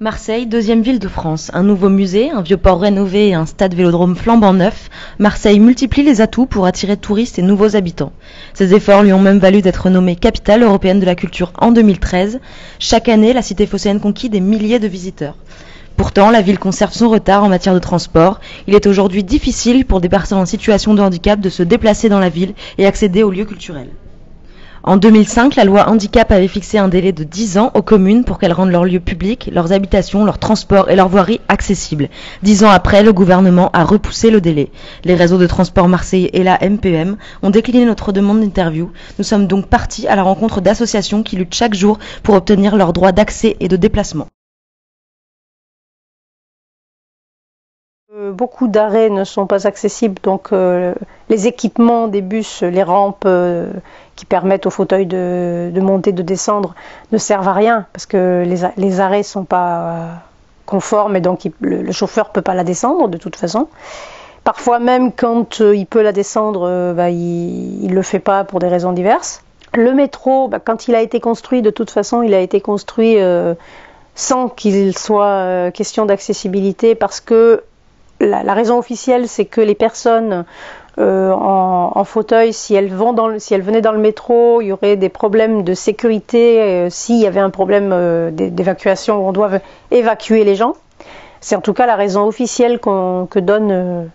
Marseille, deuxième ville de France. Un nouveau musée, un vieux port rénové et un stade vélodrome flambant neuf, Marseille multiplie les atouts pour attirer touristes et nouveaux habitants. Ses efforts lui ont même valu d'être nommée capitale européenne de la culture en 2013. Chaque année, la cité phocéenne conquit des milliers de visiteurs. Pourtant, la ville conserve son retard en matière de transport. Il est aujourd'hui difficile pour des personnes en situation de handicap de se déplacer dans la ville et accéder aux lieux culturels. En 2005, la loi handicap avait fixé un délai de 10 ans aux communes pour qu'elles rendent leurs lieux publics, leurs habitations, leurs transports et leurs voiries accessibles. 10 ans après, le gouvernement a repoussé le délai. Les réseaux de transport marseillais et la MPM ont décliné notre demande d'interview. Nous sommes donc partis à la rencontre d'associations qui luttent chaque jour pour obtenir leurs droits d'accès et de déplacement. Beaucoup d'arrêts ne sont pas accessibles, donc les équipements des bus, les rampes qui permettent aux fauteuils de monter, de descendre, ne servent à rien parce que les arrêts ne sont pas conformes et donc le chauffeur ne peut pas la descendre de toute façon. Parfois même quand il peut la descendre, il ne le fait pas pour des raisons diverses. Le métro, quand il a été construit, de toute façon, il a été construit sans qu'il soit question d'accessibilité parce que la raison officielle, c'est que les personnes en fauteuil, si elles venaient dans le métro, il y aurait des problèmes de sécurité, s'il y avait un problème d'évacuation où on doit évacuer les gens. C'est en tout cas la raison officielle que donnent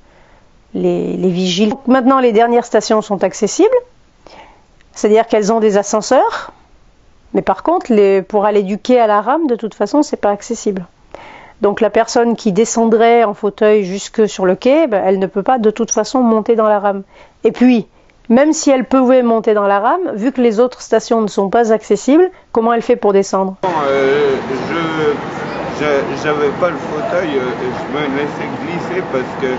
les vigiles. Donc, maintenant, les dernières stations sont accessibles, c'est-à-dire qu'elles ont des ascenseurs, mais par contre, pour aller du quai à la rame, de toute façon, c'est pas accessible. Donc la personne qui descendrait en fauteuil jusque sur le quai, elle ne peut pas de toute façon monter dans la rame. Et puis, même si elle pouvait monter dans la rame, vu que les autres stations ne sont pas accessibles, comment elle fait pour descendre ? J'avais pas le fauteuil, je me laissais glisser parce que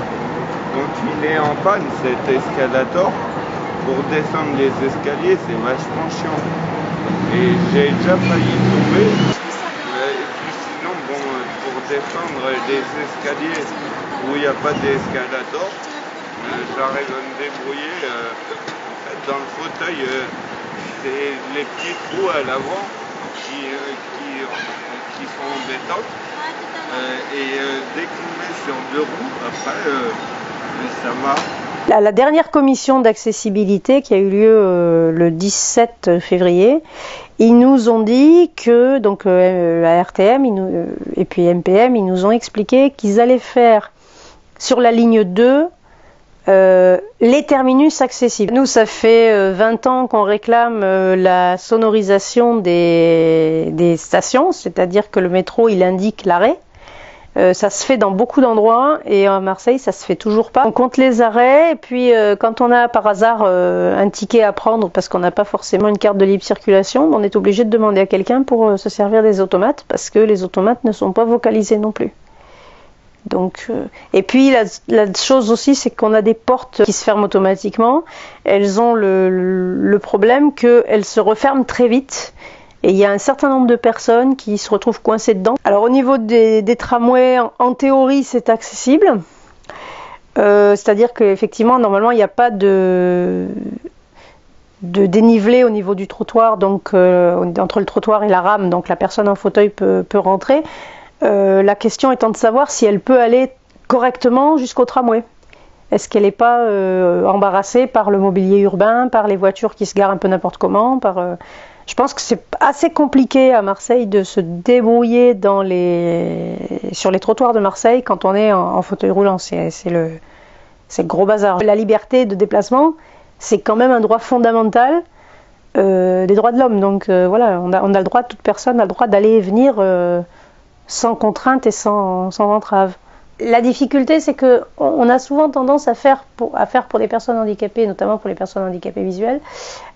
quand il est en panne, cet escalator, pour descendre les escaliers, c'est vachement chiant. Et j'ai déjà failli tomber. Descendre des escaliers où il n'y a pas d'escalator, j'arrive à me débrouiller. En fait, dans le fauteuil, c'est les petits trous à l'avant qui sont embêtants. Et dès qu'on met sur deux roues, après, ça marche. La dernière commission d'accessibilité qui a eu lieu le 17 février, ils nous ont dit que, donc la RTM et puis MPM, ils nous ont expliqué qu'ils allaient faire sur la ligne 2 les terminus accessibles. Nous, ça fait 20 ans qu'on réclame la sonorisation des stations, c'est-à-dire que le métro, il indique l'arrêt. Ça se fait dans beaucoup d'endroits et à Marseille ça se fait toujours pas. On compte les arrêts et puis quand on a par hasard un ticket à prendre parce qu'on n'a pas forcément une carte de libre circulation, on est obligé de demander à quelqu'un pour se servir des automates parce que les automates ne sont pas vocalisés non plus. Donc, et puis la chose aussi c'est qu'on a des portes qui se ferment automatiquement. Elles ont le problème qu'elles se referment très vite. Et il y a un certain nombre de personnes qui se retrouvent coincées dedans. Alors au niveau des tramways, en théorie c'est accessible. C'est-à-dire qu'effectivement, normalement, il n'y a pas de dénivelé au niveau du trottoir, donc entre le trottoir et la rame, donc la personne en fauteuil peut rentrer. La question étant de savoir si elle peut aller correctement jusqu'au tramway. Est-ce qu'elle n'est pas embarrassée par le mobilier urbain, par les voitures qui se garent un peu n'importe comment, Je pense que c'est assez compliqué à Marseille de se débrouiller sur les trottoirs de Marseille quand on est en fauteuil roulant. C'est le gros bazar. La liberté de déplacement, c'est quand même un droit fondamental des droits de l'homme. Donc voilà, on a le droit, toute personne a le droit d'aller et venir sans contrainte et sans entrave. La difficulté, c'est qu'on a souvent tendance à faire pour des personnes handicapées, notamment pour les personnes handicapées visuelles,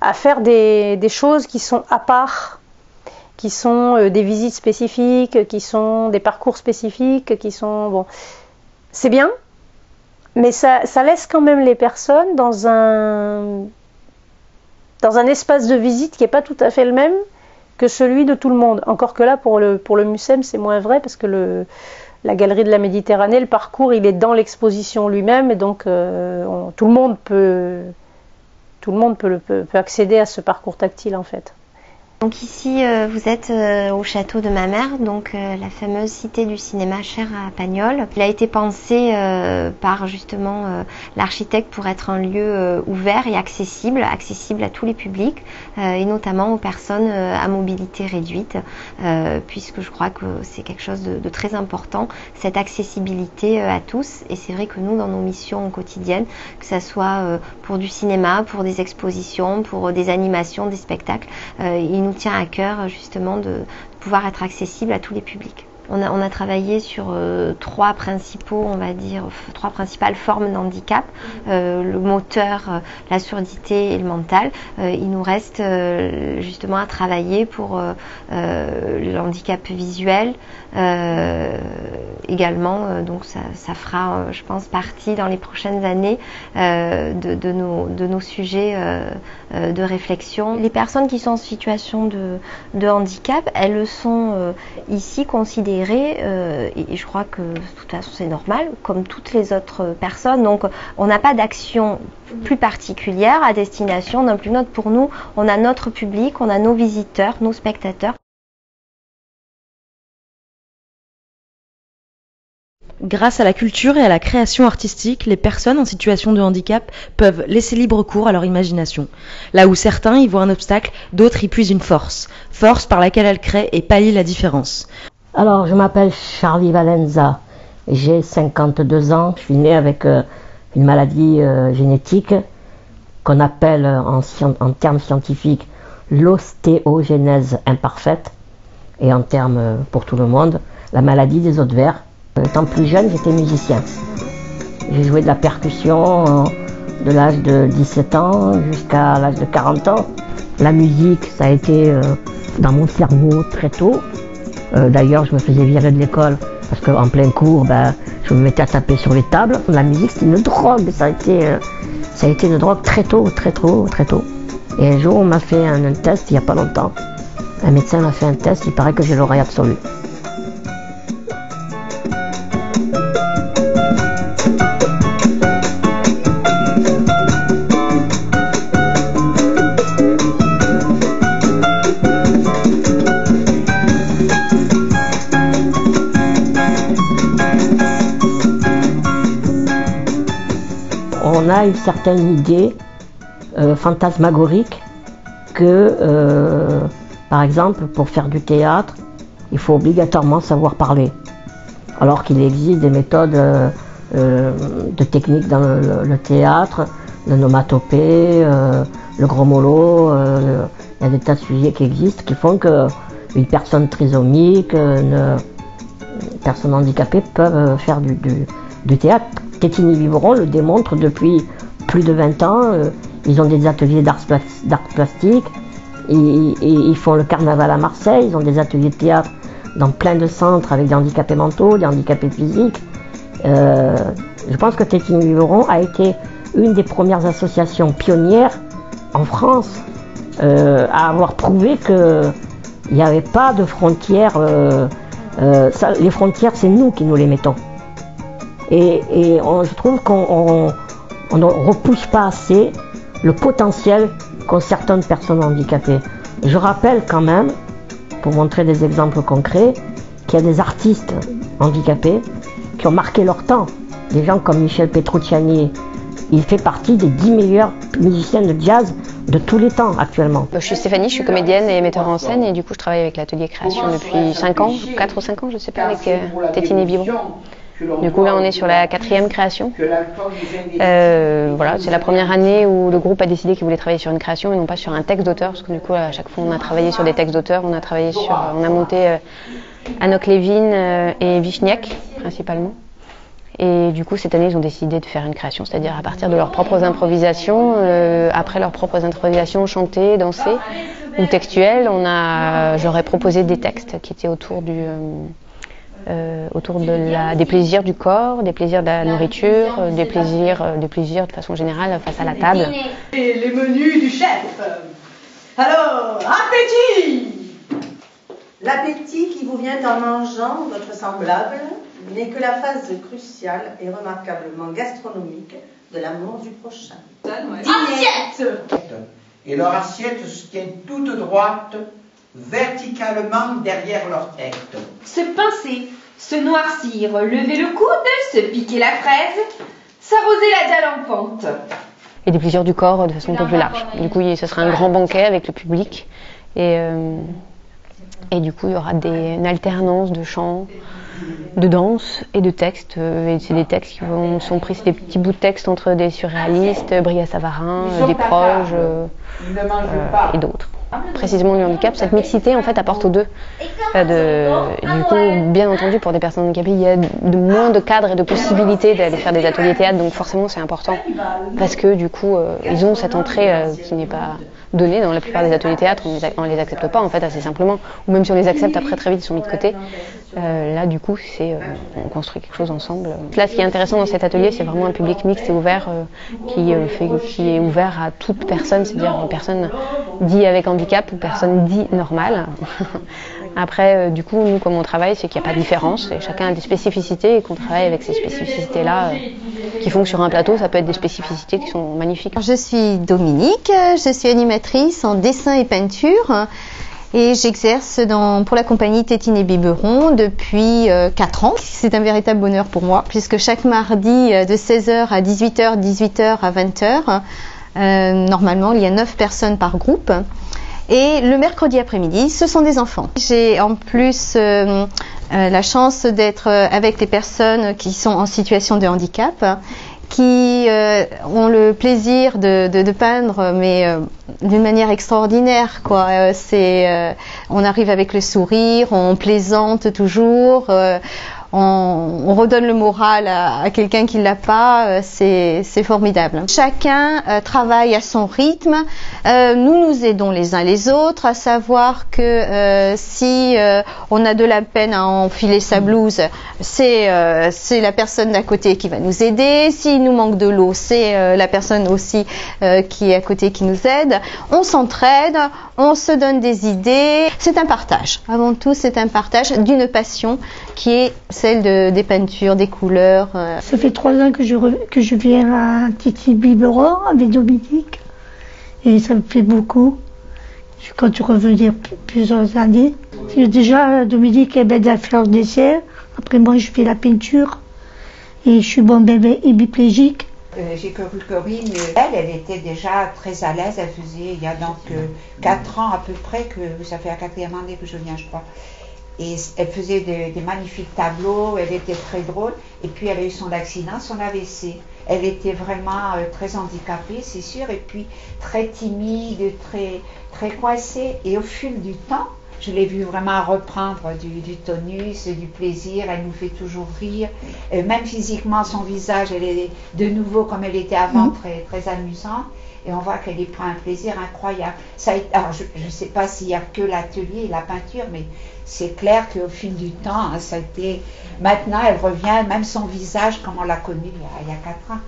à faire des choses qui sont à part, qui sont des visites spécifiques, qui sont des parcours spécifiques, qui sont... Bon, c'est bien, mais ça laisse quand même les personnes dans un espace de visite qui n'est pas tout à fait le même que celui de tout le monde. Encore que là, pour le MUSEM, c'est moins vrai, parce que la galerie de la Méditerranée, le parcours, il est dans l'exposition lui-même, et donc tout le monde peut accéder à ce parcours tactile en fait. Donc ici, vous êtes au château de ma mère, donc la fameuse cité du cinéma chère à Pagnol. Il a été pensé par justement l'architecte pour être un lieu ouvert et accessible à tous les publics et notamment aux personnes à mobilité réduite, puisque je crois que c'est quelque chose de très important, cette accessibilité à tous. Et c'est vrai que nous, dans nos missions quotidiennes, que ça soit pour du cinéma, pour des expositions, pour des animations, des spectacles, il nous tient à cœur justement de pouvoir être accessible à tous les publics. On a travaillé sur trois principales formes d'handicap, le moteur, la surdité et le mental. Il nous reste justement à travailler pour le handicap visuel également. Donc ça fera, je pense, partie dans les prochaines années de nos sujets de réflexion. Les personnes qui sont en situation de handicap, elles sont ici considérées et je crois que de toute façon c'est normal, comme toutes les autres personnes. Donc on n'a pas d'action plus particulière à destination d'un plus nôtre. Pour nous, on a notre public, on a nos visiteurs, nos spectateurs. Grâce à la culture et à la création artistique, les personnes en situation de handicap peuvent laisser libre cours à leur imagination. Là où certains y voient un obstacle, d'autres y puisent une force par laquelle elles créent et pallient la différence. Alors, je m'appelle Charlie Valenza, j'ai 52 ans, je suis née avec une maladie génétique qu'on appelle en termes scientifiques l'ostéogenèse imparfaite et en termes pour tout le monde, la maladie des os de verre. Étant plus jeune, j'étais musicien. J'ai joué de la percussion de l'âge de 17 ans jusqu'à l'âge de 40 ans. La musique, ça a été dans mon cerveau très tôt. D'ailleurs, je me faisais virer de l'école parce qu'en plein cours, je me mettais à taper sur les tables. La musique, c'est une drogue. Ça a été une drogue très tôt. Et un jour, on m'a fait un test, il n'y a pas longtemps. Un médecin m'a fait un test, il paraît que j'ai l'oreille absolue. On a une certaine idée fantasmagorique que, par exemple, pour faire du théâtre, il faut obligatoirement savoir parler. Alors qu'il existe des méthodes de techniques dans le théâtre, l'onomatopée, le gros mollo, il y a des tas de sujets qui existent qui font qu'une personne trisomique, une personne handicapée peuvent faire du théâtre. Tétigny-Viveron le démontre depuis plus de 20 ans. Ils ont des ateliers d'art plastique, ils font le carnaval à Marseille, ils ont des ateliers de théâtre dans plein de centres avec des handicapés mentaux, des handicapés physiques. Je pense que Tétigny-Viveron a été une des premières associations pionnières en France à avoir prouvé qu'il n'y avait pas de frontières. Les frontières, c'est nous qui nous les mettons. Et je trouve qu'on ne repousse pas assez le potentiel qu'ont certaines personnes handicapées. Je rappelle quand même, pour montrer des exemples concrets, qu'il y a des artistes handicapés qui ont marqué leur temps. Des gens comme Michel Petrucciani, il fait partie des 10 meilleurs musiciens de jazz de tous les temps actuellement. Je suis Stéphanie, je suis comédienne et metteur en scène et du coup je travaille avec l'atelier création depuis 5 ans, 4 ou 5 ans, je ne sais pas, avec Tétigny-Viveron. Du coup là on est sur la 4e création. Voilà, c'est la première année où le groupe a décidé qu'il voulait travailler sur une création et non pas sur un texte d'auteur, parce que du coup à chaque fois on a travaillé sur des textes d'auteur, on a monté Anok Levin et Vichniac principalement. Et du coup cette année ils ont décidé de faire une création, c'est-à-dire à partir de leurs propres improvisations, après leurs propres improvisations chantées, dansées ou textuelles, j'aurais proposé des textes qui étaient autour des plaisirs du corps, des plaisirs de la nourriture, des plaisirs de façon générale face à la table. Et les menus du chef. Alors, appétit! L'appétit qui vous vient en mangeant votre semblable n'est que la phase cruciale et remarquablement gastronomique de l'amour du prochain. Assiette! Et leur assiette se tient toute droite verticalement derrière leur tête. Se pincer, se noircir, lever le coude, se piquer la fraise, s'arroser la dalle en pente. Et des plaisirs du corps de façon un peu plus large. Du coup, ce sera un grand banquet avec le public. Et du coup, il y aura une alternance de chants, de danse et de textes. Et c'est des textes qui sont pris, c'est des petits bouts de texte entre des surréalistes, Bria Savarin, des proches et d'autres. Précisément le handicap, cette mixité en fait apporte aux deux. Du coup, bien entendu, pour des personnes handicapées, il y a moins de cadres et de possibilités d'aller faire des ateliers théâtre, donc forcément c'est important parce que du coup, ils ont cette entrée qui n'est pas donnée dans la plupart des ateliers théâtre. On les accepte pas en fait assez simplement, ou même si on les accepte après très vite ils sont mis de côté. Là du coup, on construit quelque chose ensemble. Là, ce qui est intéressant dans cet atelier, c'est vraiment un public mixte et ouvert qui est ouvert à toute personne, c'est-à-dire une personne dit avec handicap ou personne dit normale. Après, du coup, nous, comme on travaille, c'est qu'il n'y a pas de différence et chacun a des spécificités et qu'on travaille avec ces spécificités-là qui font que sur un plateau, ça peut être des spécificités qui sont magnifiques. Je suis Dominique, je suis animatrice en dessin et peinture et j'exerce pour la compagnie Tétine et Biberon depuis 4 ans. C'est un véritable bonheur pour moi puisque chaque mardi de 16h à 18h, 18h à 20h, normalement, il y a 9 personnes par groupe. Et le mercredi après-midi, ce sont des enfants. J'ai en plus la chance d'être avec les personnes qui sont en situation de handicap, qui ont le plaisir de peindre, mais d'une manière extraordinaire, quoi. On arrive avec le sourire, on plaisante toujours. On redonne le moral à quelqu'un qui l'a pas, c'est formidable. Chacun travaille à son rythme. Nous nous aidons les uns les autres, à savoir que si on a de la peine à enfiler sa blouse, c'est la personne d'à côté qui va nous aider. S'il nous manque de l'eau, c'est la personne aussi qui est à côté qui nous aide. On s'entraide, on se donne des idées. C'est un partage. Avant tout, c'est un partage d'une passion qui est celle des peintures, des couleurs. Ça fait 3 ans que je viens à Tétine Biberon avec Dominique et ça me fait beaucoup. Je compte revenir plusieurs années. Déjà, Dominique est belle à faire le dessin. Après moi, je fais la peinture et je suis hémiplégique. J'ai connu Corinne, elle était déjà très à l'aise. Elle faisait, il y a donc 4 ans à peu près, que ça fait la 4e année que je viens, je crois. Et elle faisait des magnifiques tableaux, elle était très drôle. Et puis elle a eu son accident, son AVC. Elle était vraiment très handicapée, c'est sûr, et puis très timide, très coincée. Et au fil du temps, je l'ai vue vraiment reprendre du tonus, du plaisir. Elle nous fait toujours rire. Même physiquement, son visage, elle est de nouveau comme elle était avant, très, très amusante. Et on voit qu'elle y prend un plaisir incroyable. Alors, je ne sais pas s'il n'y a que l'atelier et la peinture, mais c'est clair qu'au fil du temps, ça a été... Maintenant, elle revient, même son visage, comme on l'a connu il y a 4 ans.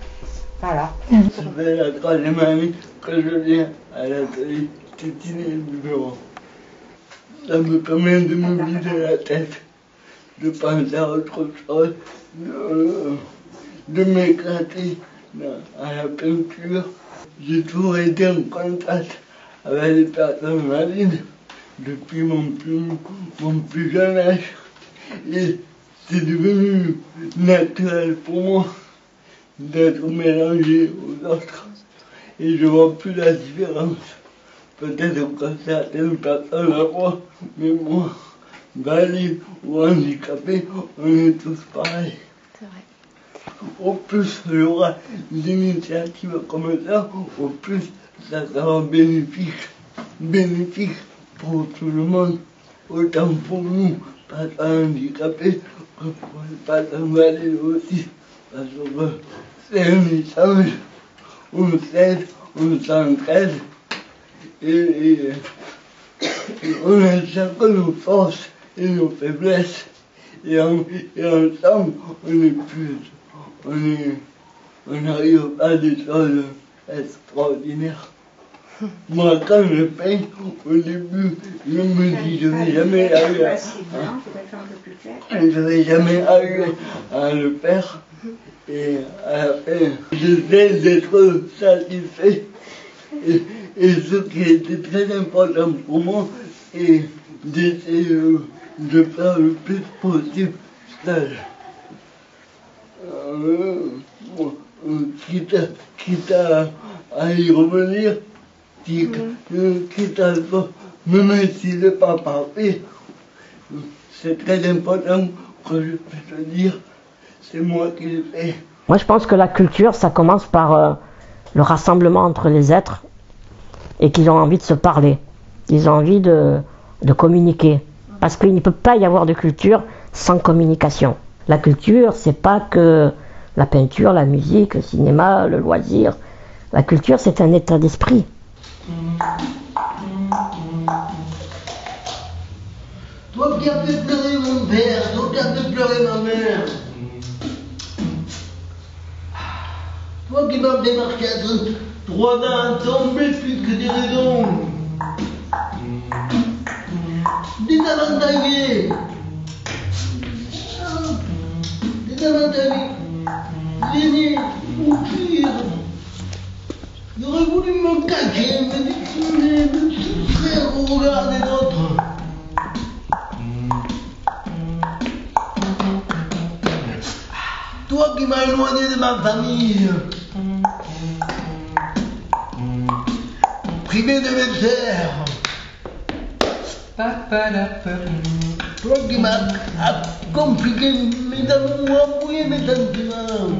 Voilà. Ça fait la 3e année que je viens à l'atelier Tétine et Biberon. Ça me permet de me vider la tête, de penser à autre chose, de m'éclater à la peinture. J'ai toujours été en contact avec les personnes valides depuis mon plus jeune âge. Et c'est devenu naturel pour moi d'être mélangé aux autres. Et je vois plus la différence. Peut-être que certaines personnes la voient, mais moi, valide ou handicapé, on est tous pareils. C'est vrai. Au plus il y aura des initiatives comme ça, au plus ça sera bénéfique pour tout le monde, autant pour nous, personnes handicapées, que pour les personnes valides aussi, parce que c'est un échange, on s'aide, on s'entraide, et on a chacun nos forces et nos faiblesses, et ensemble on arrive à des choses extraordinaires. Moi, quand je peins, au début, je me dis, je ne vais jamais arriver à le faire. Et à la fin, j'essaie d'être satisfait. Et ce qui était très important pour moi, et d'essayer de faire le plus possible stage. Quitte à y revenir, quitte à même si c'est pas parfait, c'est très important que je puisse te dire, c'est moi qui le fais. Moi, je pense que la culture, ça commence par le rassemblement entre les êtres et qu'ils ont envie de se parler. Ils ont envie de communiquer. Parce qu'il ne peut pas y avoir de culture sans communication. La culture, c'est pas que la peinture, la musique, le cinéma, le loisir. La culture, c'est un état d'esprit. Toi qui as fait pleurer mon père, toi qui as fait pleurer ma mère. Toi qui m'as fait marcher à 3 ans ensemble plus que des raisons. Désavantagés. Désavantagés. Gênés. Souffrir. J'aurais voulu me cacher, me dissimuler, me soustraire au regard des autres. Toi qui m'as éloigné de ma famille, privé de mes sœurs, toi qui m'as compliqué mes amours, embrouillé mes sentiments.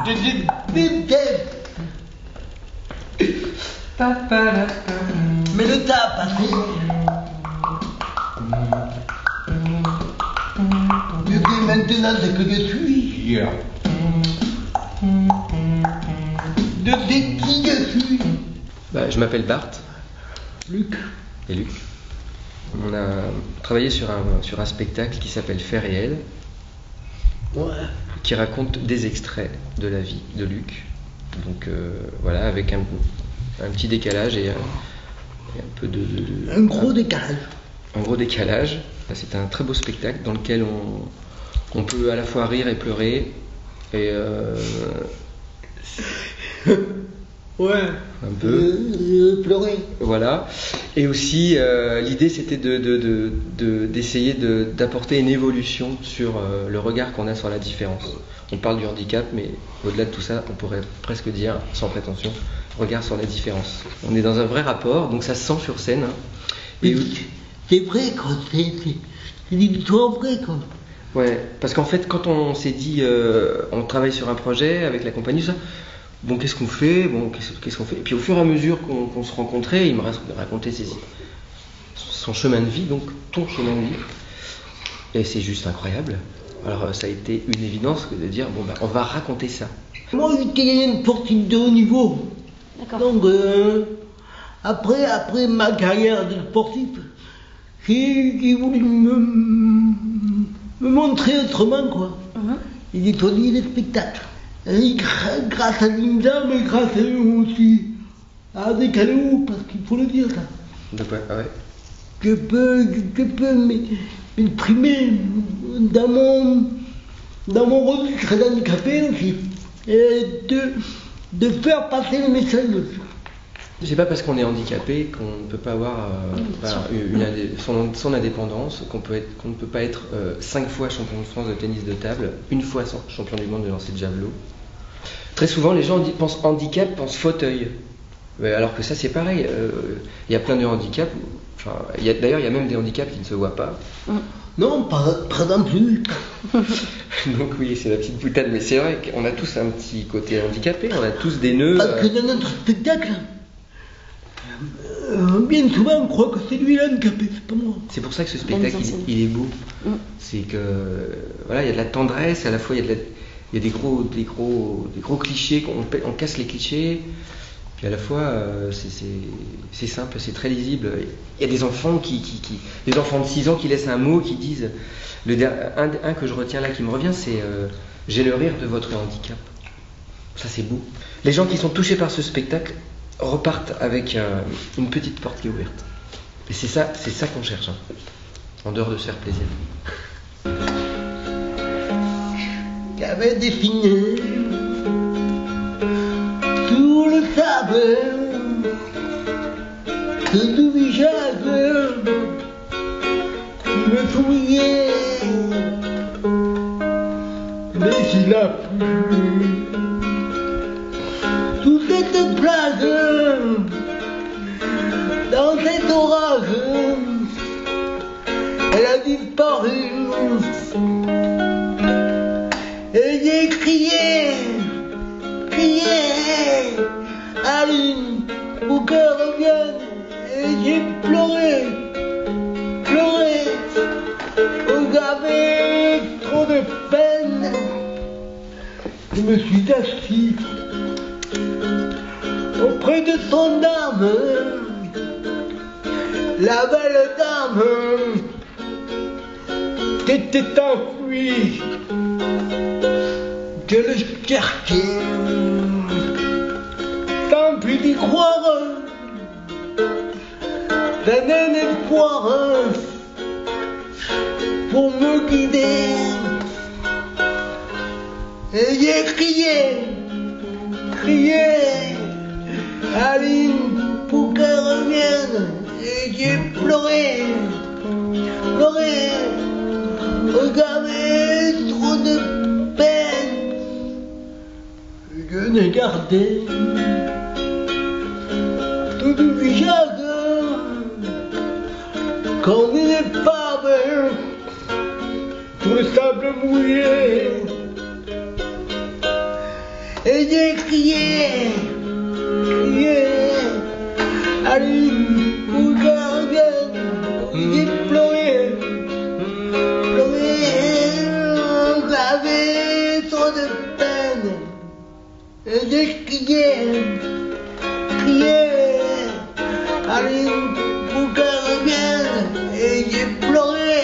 Je te déteste. Mais le temps a passé. Je sais maintenant ce que je suis. Je sais qui je suis. Je m'appelle Bart. Luc. Et Luc. On a travaillé sur un spectacle qui s'appelle Fait réel. Ouais. Qui raconte des extraits de la vie de Luc. Donc voilà, avec un petit décalage et un peu de... Un gros décalage. Un gros décalage. C'est un très beau spectacle dans lequel on peut à la fois rire et pleurer. Et ouais. Un peu. Pleurer. Voilà. Et aussi, l'idée c'était d'essayer d'apporter une évolution sur le regard qu'on a sur la différence. On parle du handicap, mais au-delà de tout ça, on pourrait presque dire, sans prétention, regard sur la différence. On est dans un vrai rapport, donc ça se sent sur scène. Et c'est vrai, quoi. C'est une histoire vraie, quoi. Ouais, parce qu'en fait, quand on s'est dit, on travaille sur un projet avec la compagnie, ça. Bon, qu'est-ce qu'on fait ? Bon, qu'est-ce qu'on fait ? Et puis au fur et à mesure qu'on se rencontrait, il me racontait son chemin de vie, donc ton chemin de vie. Et c'est juste incroyable. Alors ça a été une évidence de dire, on va raconter ça. Moi, j'étais une sportive de haut niveau. D'accord. Donc, après ma carrière de sportif, j'ai voulu me montrer autrement, quoi. Et d'étonner les spectacles. Et grâce à Linda, mais grâce à eux aussi, à Décalou, parce qu'il faut le dire, ça. Donc, ouais. Je peux m'exprimer dans mon registre d'handicapé aussi, et de faire passer le message. C'est pas parce qu'on est handicapé qu'on ne peut pas avoir son indépendance, qu'on ne peut pas être 5 fois champion de France de tennis de table, 1 fois champion du monde de lancer de javelot. Très souvent, les gens pensent handicap, pensent fauteuil. Alors que ça, c'est pareil. Il y a plein de handicaps. D'ailleurs, il y a même des handicaps qui ne se voient pas. Non, pas non plus. Donc oui, c'est la petite boutade, mais c'est vrai qu'on a tous un petit côté handicapé, on a tous des nœuds. Parce que dans notre spectacle, bien souvent on croit que c'est lui l'handicapé, c'est pas moi. C'est pour ça que ce spectacle, il est beau. C'est que voilà, il y a de la tendresse, à la fois il y a des gros clichés, on casse les clichés. Puis à la fois, c'est simple, c'est très lisible. Il y a des enfants des enfants de 6 ans qui laissent un mot, qui disent, un que je retiens là qui me revient, c'est j'ai le rire de votre handicap. Ça c'est beau. Les gens qui sont touchés par ce spectacle repartent avec une petite porte qui est ouverte. Et c'est ça qu'on cherche, en dehors de se faire plaisir. Qu'avait défini que du visage qui me souriait. Mais il a plu toute cette plage, dans cet orage, elle a disparu. Et j'ai crié, Aline, pour qu'elle revienne. Et j'ai pleuré, j'avais trop de peine. Je me suis assis auprès de son dame, la belle dame qui était enfuie. Je le cherchais, tant plus d'y croire, d'un espoir pour me guider. Et j'ai crié, Aline, pour qu'elle revienne. Et j'ai pleuré, j'avais trop de peine. Je n'ai gardé tout du visage comme une épave sur le sable mouillé. Et j'ai crié, Aline, pour qu'elle revienne. J'ai pleuré, j'avais trop de peine. Et j'ai crié, Aline, pour qu'elle revienne. Et j'ai pleuré,